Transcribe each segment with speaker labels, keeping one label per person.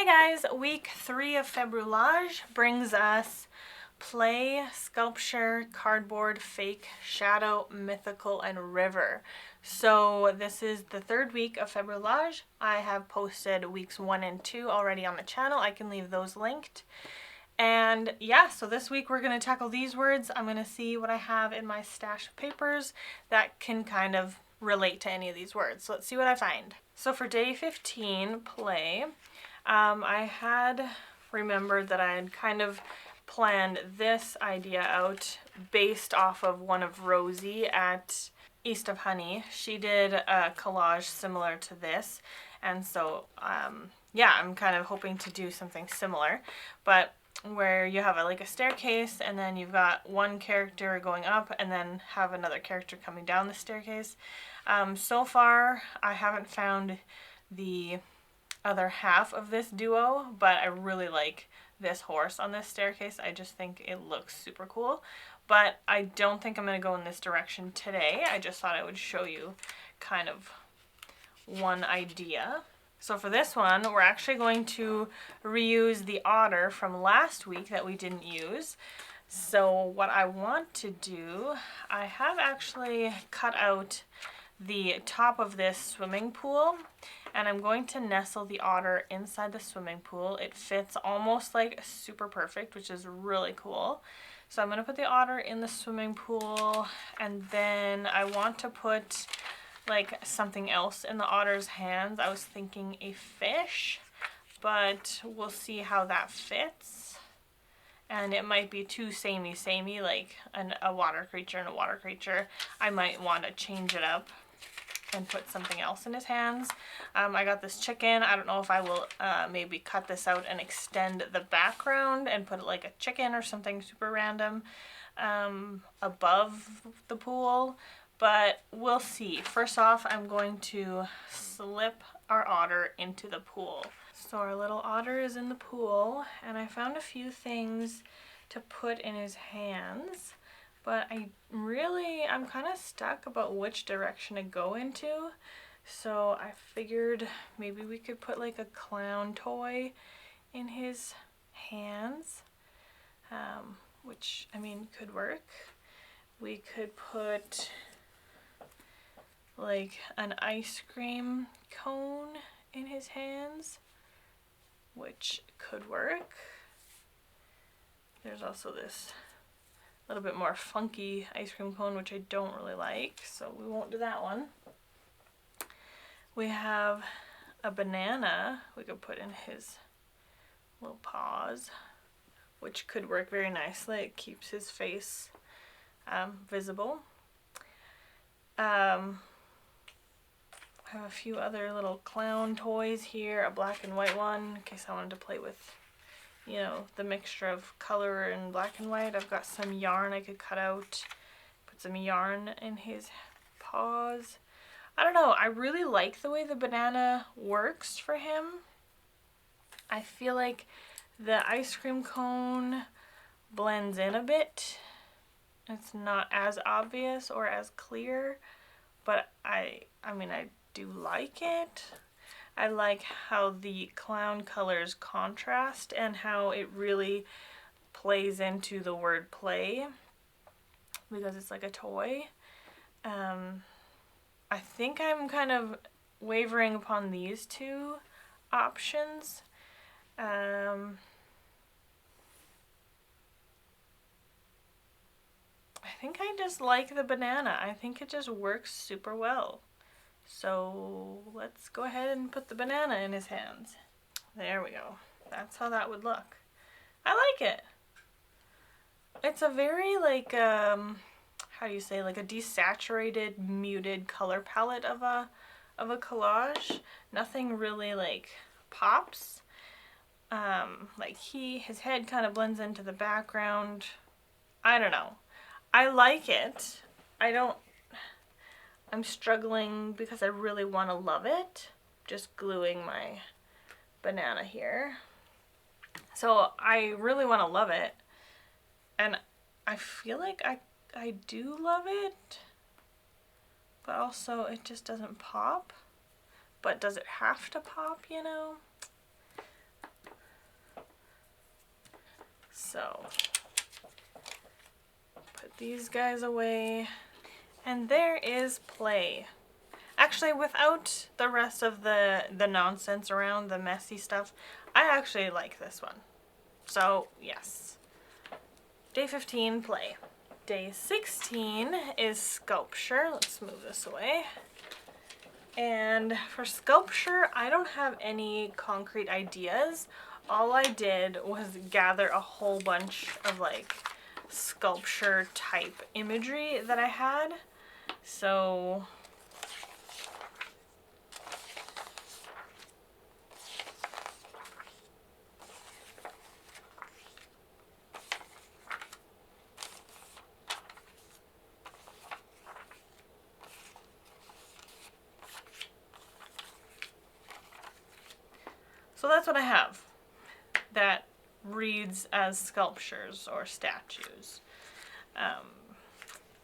Speaker 1: Hey guys, week 3 of Februllage brings us play, sculpture, cardboard, fake, shadow, mythical, and river. So this is the third week of Februllage. I have posted weeks 1 and 2 already on the channel. I can leave those linked. And yeah, so this week we're going to tackle these words. I'm going to see what I have in my stash of papers that can kind of relate to any of these words. So let's see what I find. So for day 15, play, I had remembered that I had kind of planned this idea out based off of one of Rosie at East of Honey. She did a collage similar to this, and so yeah, I'm kind of hoping to do something similar, but where you have like a staircase and then you've got one character going up and then have another character coming down the staircase. So far I haven't found the other half of this duo, but I really like this horse on this staircase. I just think it looks super cool, but I don't think I'm going to go in this direction today. I just thought I would show you kind of one idea. So for this one, we're actually going to reuse the otter from last week that we didn't use. So what I want to do, I have actually cut out the top of this swimming pool, and I'm going to nestle the otter inside the swimming pool. It fits almost like super perfect, which is really cool. So I'm going to put the otter in the swimming pool, and then I want to put like something else in the otter's hands. I was thinking a fish, but we'll see how that fits. And it might be too samey, like a water creature and a water creature. I might want to change it up and put something else in his hands. I got this chicken. I don't know if I will maybe cut this out and extend the background and put it like a chicken or something super random above the pool, but we'll see. First off, I'm going to slip our otter into the pool. So our little otter is in the pool, and I found a few things to put in his hands, but I'm kind of stuck about which direction to go into. So I figured maybe we could put like a clown toy in his hands, which I mean could work. We could put like an ice cream cone in his hands, which could work. There's also this little bit more funky ice cream cone, which I don't really like, so we won't do that one. We have a banana we could put in his little paws, which could work very nicely. It keeps his face visible. I have a few other little clown toys here, a black and white one in case I wanted to play with, you know, the mixture of color and black and white. I've got some yarn I could cut out, put some yarn in his paws. I don't know, I really like the way the banana works for him. I feel like the ice cream cone blends in a bit. It's not as obvious or as clear, but I mean, I do like it. I like how the clown colors contrast and how it really plays into the word play because it's like a toy. I think I'm kind of wavering upon these two options. I think I just like the banana. I think it just works super well. So let's go ahead and put the banana in his hands. There we go. That's how that would look. I like it. It's a very like, how do you say, like a desaturated, muted color palette of a collage. Nothing really like pops. Like his head kind of blends into the background. I don't know. I like it. I'm struggling because I really want to love it. Just gluing my banana here. So I really want to love it. And I feel like I do love it. But also it just doesn't pop. But does it have to pop, you know? So put these guys away. And there is play. Actually, without the rest of the nonsense around, the messy stuff, I actually like this one. So, yes. Day 15, play. Day 16 is sculpture. Let's move this away. And for sculpture, I don't have any concrete ideas. All I did was gather a whole bunch of like sculpture type imagery that I had. So that's what I have that reads as sculptures or statues.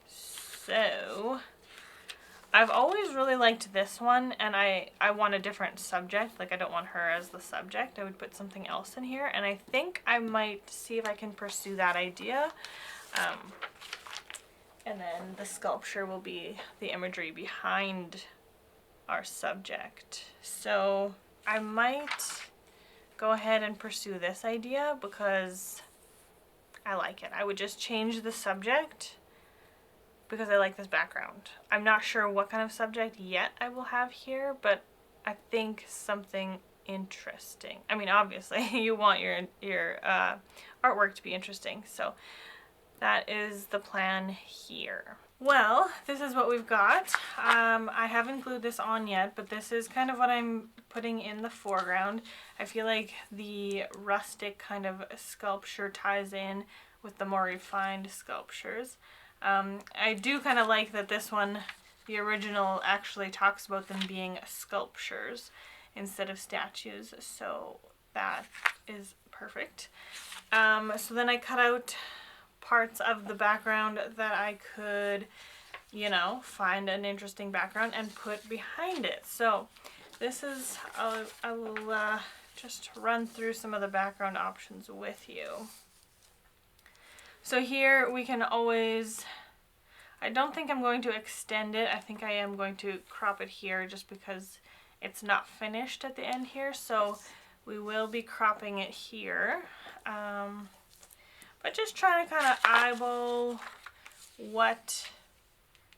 Speaker 1: So I've always really liked this one, and I want a different subject. Like, I don't want her as the subject. I would put something else in here, and I think I might see if I can pursue that idea. And then the sculpture will be the imagery behind our subject. So I might go ahead and pursue this idea because I like it. I would just change the subject because I like this background. I'm not sure what kind of subject yet I will have here, but I think something interesting. I mean, obviously you want your artwork to be interesting, so that is the plan here. Well, this is what we've got. I haven't glued this on yet, but this is kind of what I'm putting in the foreground. I feel like the rustic kind of sculpture ties in with the more refined sculptures. I do kind of like that this one, the original, actually talks about them being sculptures instead of statues, so that is perfect. So then I cut out parts of the background that I could, you know, find an interesting background and put behind it. So this is, I will just run through some of the background options with you. So here we can always, I don't think I'm going to extend it. I think I am going to crop it here just because it's not finished at the end here. So we will be cropping it here. But just trying to kind of eyeball what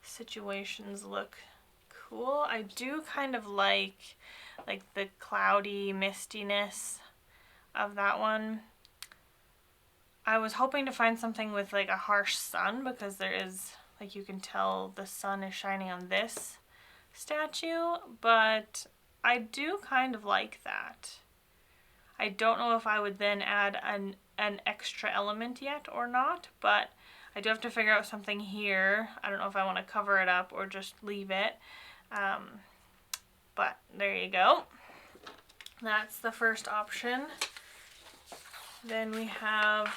Speaker 1: situations look cool. I do kind of like the cloudy mistiness of that one. I was hoping to find something with like a harsh sun because there is, like, you can tell the sun is shining on this statue, but I do kind of like that. I don't know if I would then add an extra element yet or not, but I do have to figure out something here. I don't know if I want to cover it up or just leave it. But there you go. That's the first option. Then we have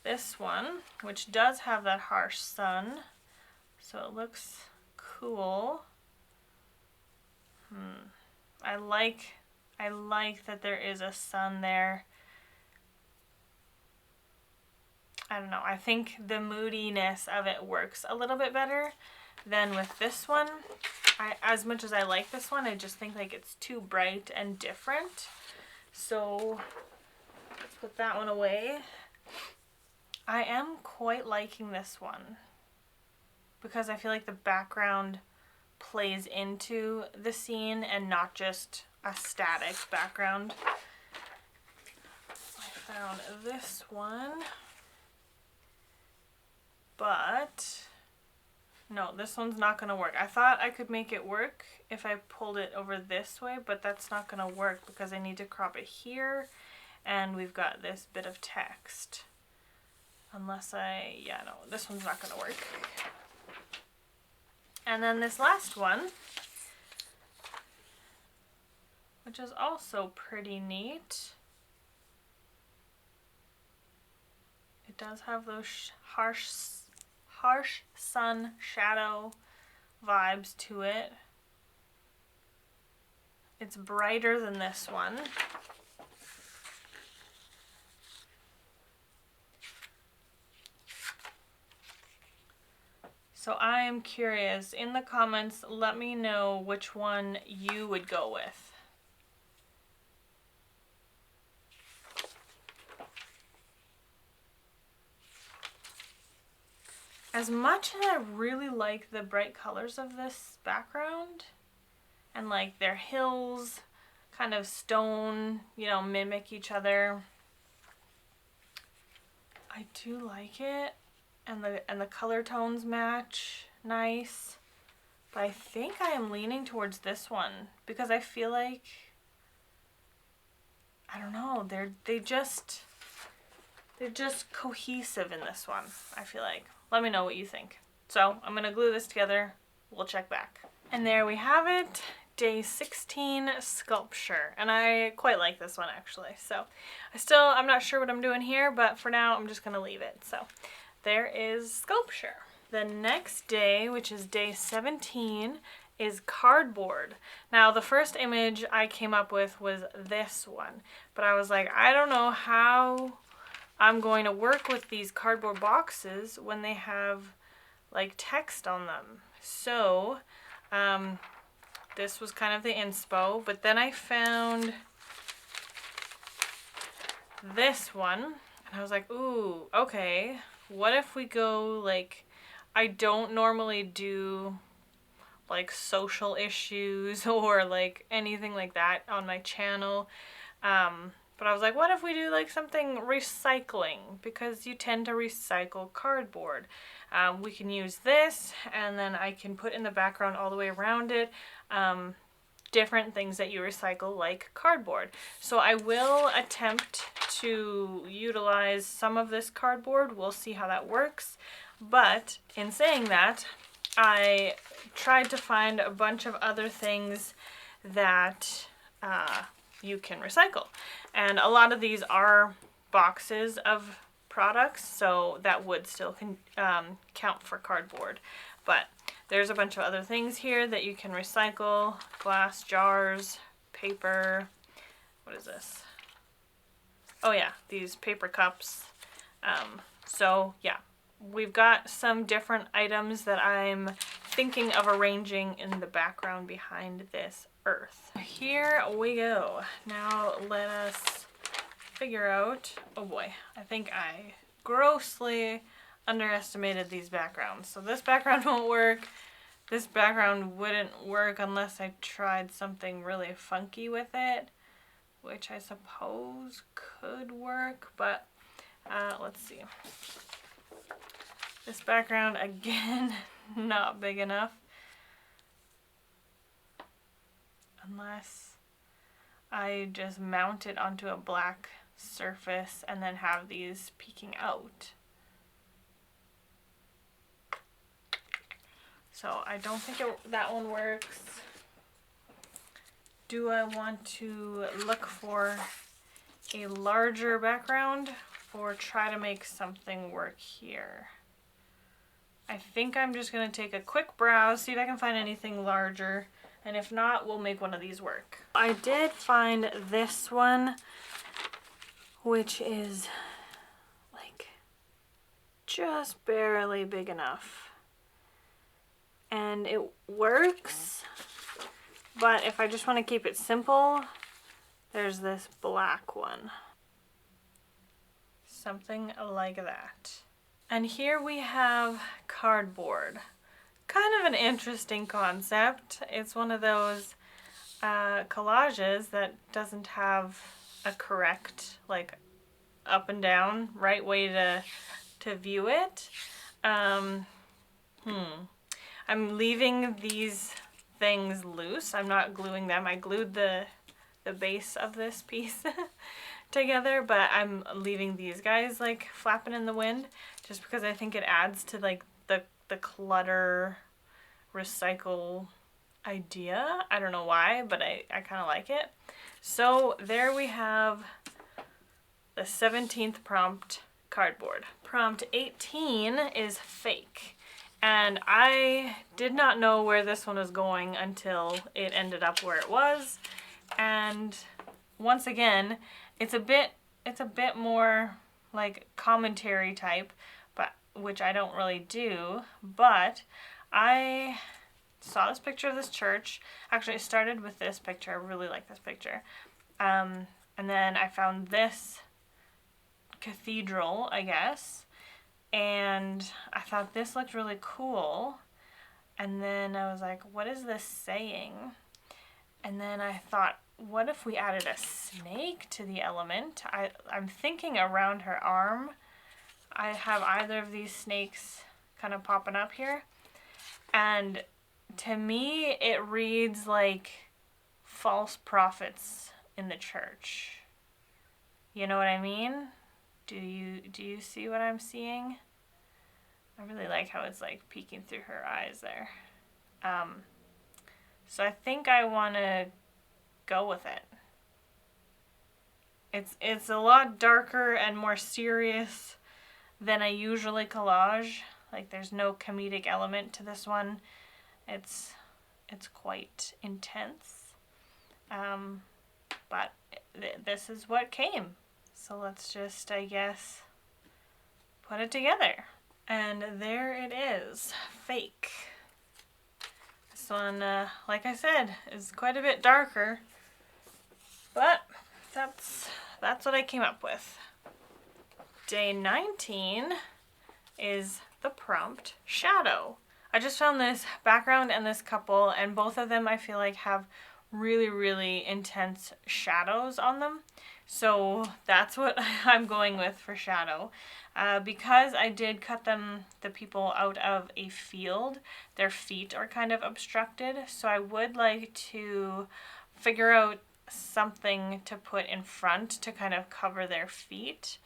Speaker 1: this one, which does have that harsh sun, so it looks cool. I like that there is a sun there. I don't know, I think the moodiness of it works a little bit better than with this one. As much as I like this one, I just think like it's too bright and different. So let's put that one away. I am quite liking this one because I feel like the background plays into the scene and not just a static background. I found this one, but no, this one's not going to work. I thought I could make it work if I pulled it over this way, but that's not going to work because I need to crop it here, and we've got this bit of text. Unless yeah, no, this one's not going to work. And then this last one, which is also pretty neat. It does have those harsh sun shadow vibes to it. It's brighter than this one. So I am curious. In the comments, let me know which one you would go with. As much as I really like the bright colors of this background, and like their hills, kind of stone, you know, mimic each other, I do like it, and the color tones match nice. But I think I am leaning towards this one because I feel like, I don't know, they're just cohesive in this one, I feel like. Let me know what you think. So I'm gonna glue this together. We'll check back. And there we have it, day 16 sculpture. And I quite like this one actually. So I'm not sure what I'm doing here, but for now I'm just gonna leave it. So there is sculpture. The next day, which is day 17, is cardboard. Now the first image I came up with was this one, but I was like, I don't know how I'm going to work with these cardboard boxes when they have like text on them. So this was kind of the inspo, but then I found this one and I was like, ooh, okay, what if we go like, I don't normally do like social issues or like anything like that on my channel. But I was like, what if we do like something recycling? Because you tend to recycle cardboard. We can use this, and then I can put in the background all the way around it different things that you recycle like cardboard. So I will attempt to utilize some of this cardboard. We'll see how that works. But in saying that, I tried to find a bunch of other things that you can recycle. And a lot of these are boxes of products, so that would still count for cardboard. But there's a bunch of other things here that you can recycle. Glass jars, paper, what is this? Oh yeah, these paper cups. So yeah, we've got some different items that I'm thinking of arranging in the background behind this earth. Here we go. Now let us figure out, oh boy, I think I grossly underestimated these backgrounds. So this background won't work. This background wouldn't work unless I tried something really funky with it, which I suppose could work, but let's see. This background, again, not big enough. Unless I just mount it onto a black surface and then have these peeking out. So I don't think that one works. Do I want to look for a larger background or try to make something work here? I think I'm just going to take a quick browse, see if I can find anything larger, and if not, we'll make one of these work. I did find this one, which is like just barely big enough. And it works, but if I just want to keep it simple, there's this black one. Something like that. And here we have cardboard. Kind of an interesting concept. It's one of those collages that doesn't have a correct, like, up and down, right way to view it. I'm leaving these things loose. I'm not gluing them. I glued the base of this piece together, but I'm leaving these guys like flapping in the wind just because I think it adds to like the clutter recycle idea. I don't know why, but I kind of like it. So there we have the 17th prompt cardboard. Prompt 18 is fake. And I did not know where this one was going until it ended up where it was. And once again, it's a bit more like commentary type, but which I don't really do, but I saw this picture of this church. Actually, it started with this picture. I really like this picture. And then I found this cathedral, I guess, and I thought this looked really cool. And then I was like, what is this saying? And then I thought, what if we added a snake to the element? I'm thinking around her arm. I have either of these snakes kind of popping up here. And to me, it reads like false prophets in the church. You know what I mean? Do you see what I'm seeing? I really like how it's like peeking through her eyes there. So I think I want to go with it. It's a lot darker and more serious than I usually collage. Like there's no comedic element to this one. It's quite intense. But this is what came. So let's just, I guess, put it together. And there it is, fake. This one, like I said, is quite a bit darker, but that's what I came up with. Day 19 is the prompt shadow. I just found this background and this couple, and both of them I feel like have really, really intense shadows on them. So that's what I'm going with for shadow. Because I did cut the people out of a field, their feet are kind of obstructed. So I would like to figure out something to put in front to kind of cover their feet.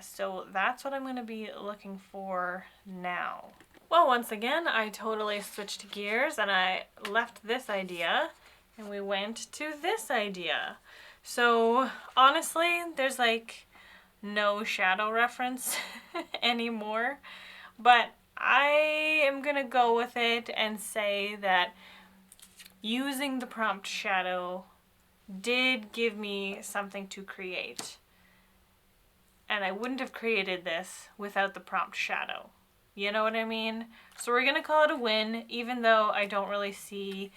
Speaker 1: So that's what I'm going to be looking for now. Well, once again, I totally switched gears and I left this idea and we went to this idea. So honestly, there's like no shadow reference anymore, but I am gonna go with it and say that using the prompt shadow did give me something to create, and I wouldn't have created this without the prompt shadow. You know what I mean? So we're gonna call it a win, even though I don't really see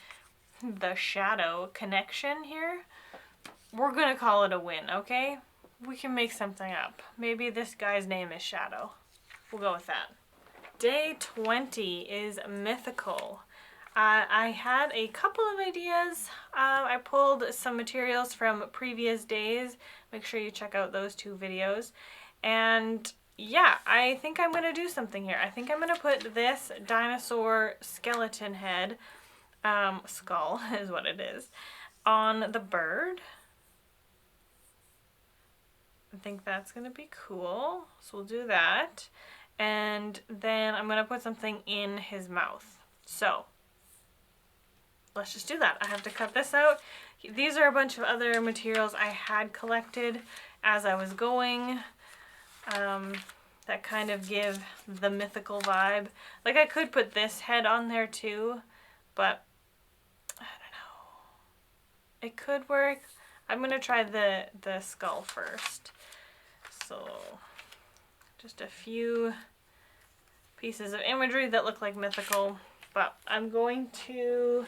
Speaker 1: the shadow connection here. We're gonna call it a win, okay? We can make something up. Maybe this guy's name is Shadow. We'll go with that. Day 20 is mythical. I had a couple of ideas. I pulled some materials from previous days. Make sure you check out those 2 videos. And yeah, I think I'm gonna do something here. I think I'm gonna put this dinosaur skeleton head, skull is what it is, on the bird. I think that's gonna be cool. So we'll do that. And then I'm gonna put something in his mouth. So let's just do that. I have to cut this out. These are a bunch of other materials I had collected as I was going, that kind of give the mythical vibe. Like I could put this head on there too, but I don't know. It could work. I'm gonna try the skull first. So just a few pieces of imagery that look like mythical, but I'm going to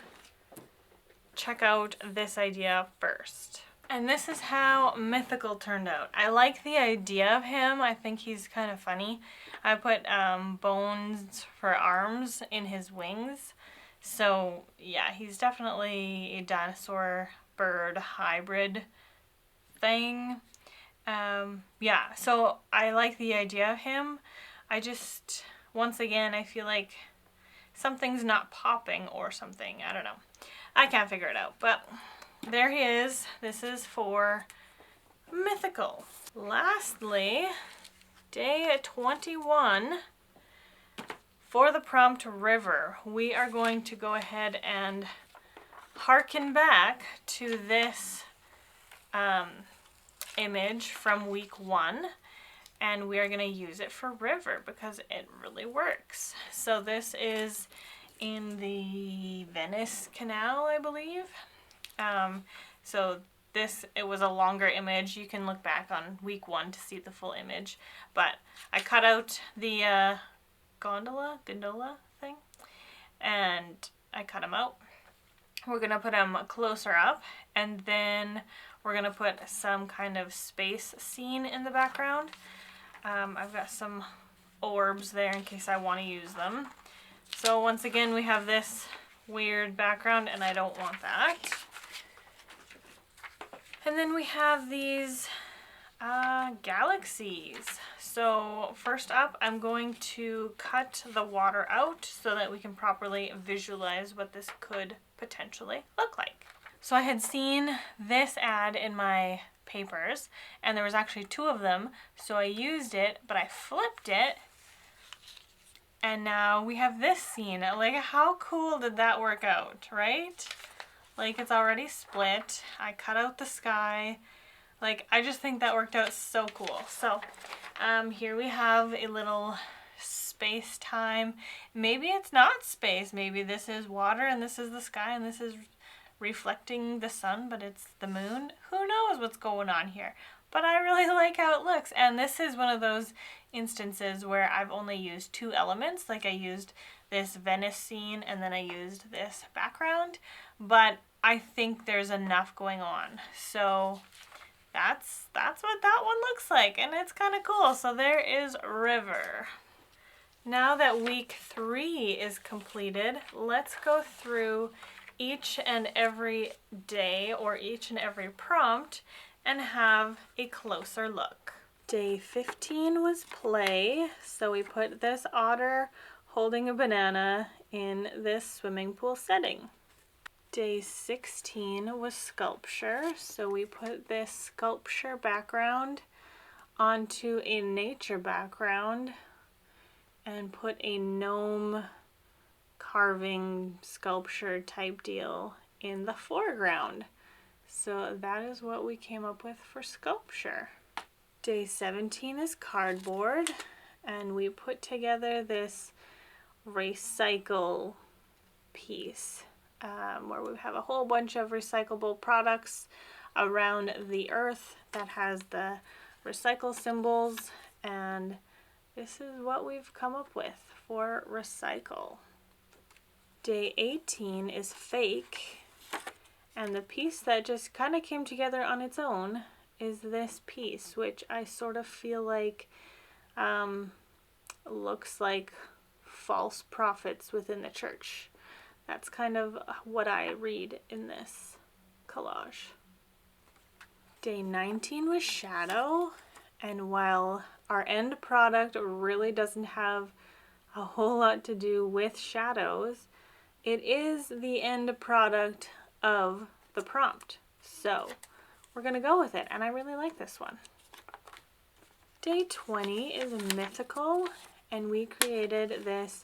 Speaker 1: check out this idea first. And this is how mythical turned out. I like the idea of him. I think he's kind of funny. I put bones for arms in his wings. So yeah, he's definitely a dinosaur bird hybrid thing. Yeah, so I like the idea of him. I just, once again, I feel like something's not popping or something. I don't know. I can't figure it out, but there he is. This is for mythical. Lastly, day 21, for the prompt river, we are going to go ahead and harken back to this image from week 1, and we are going to use it for river because it really works. So this is in the Venice Canal, I believe. So it was a longer image. You can look back on week 1 to see the full image. But I cut out the gondola thing, and I cut them out. We're gonna put them closer up, and then we're gonna put some kind of space scene in the background. I've got some orbs there in case I want to use them. So once again, we have this weird background, and I don't want that. And then we have these galaxies. So first up, I'm going to cut the water out so that we can properly visualize what this could potentially look like. So I had seen this ad in my papers, and there was actually 2 of them, so I used it, but I flipped it, and now we have this scene. Like, how cool did that work out, right? Like, it's already split. I cut out the sky. Like, I just think that worked out so cool. So here we have a little space time. Maybe it's not space. Maybe this is water and this is the sky and this is reflecting the sun, but it's the moon. Who knows what's going on here? But I really like how it looks. And this is one of those instances where I've only used 2 elements. Like, I used this Venice scene and then I used this background, but I think there's enough going on. So that's what that one looks like, and it's kind of cool. So there is River. Now that week 3 is completed, let's go through each and every day or each and every prompt and have a closer look. Day 15 was play, so we put this otter holding a banana in this swimming pool setting. Day 16 was sculpture, so we put this sculpture background onto a nature background and put a gnome carving sculpture type deal in the foreground. So that is what we came up with for sculpture. Day 17 is cardboard, and we put together this recycle piece where we have a whole bunch of recyclable products around the earth that has the recycle symbols, and this is what we've come up with for recycle. Day 18 is fake, and the piece that just kind of came together on its own is this piece, which I sort of feel like looks like false prophets within the church. That's kind of what I read in this collage. Day 19 was shadow, and while our end product really doesn't have a whole lot to do with shadows, it is the end product of the prompt. So we're gonna go with it, and I really like this one. Day 20 is mythical, and we created this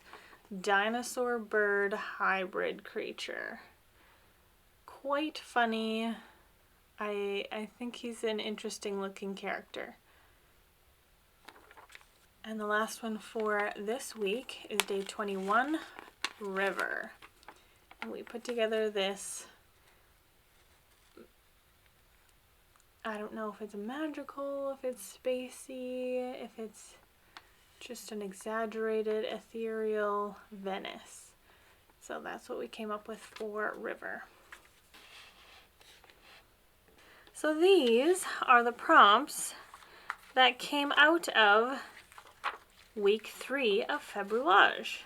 Speaker 1: dinosaur bird hybrid creature. Quite funny. I think he's an interesting looking character. And the last one for this week is day 21, River. And we put together this, I don't know if it's magical, if it's spacey, if it's just an exaggerated ethereal Venice. So that's what we came up with for River. So these are the prompts that came out of week 3 of Februllage.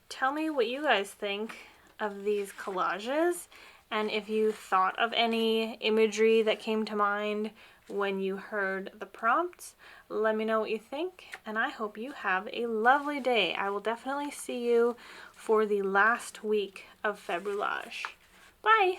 Speaker 1: Tell me what you guys think of these collages, and if you thought of any imagery that came to mind when you heard the prompts. Let me know what you think, and I hope you have a lovely day. I will definitely see you for the last week of Februllage. Bye!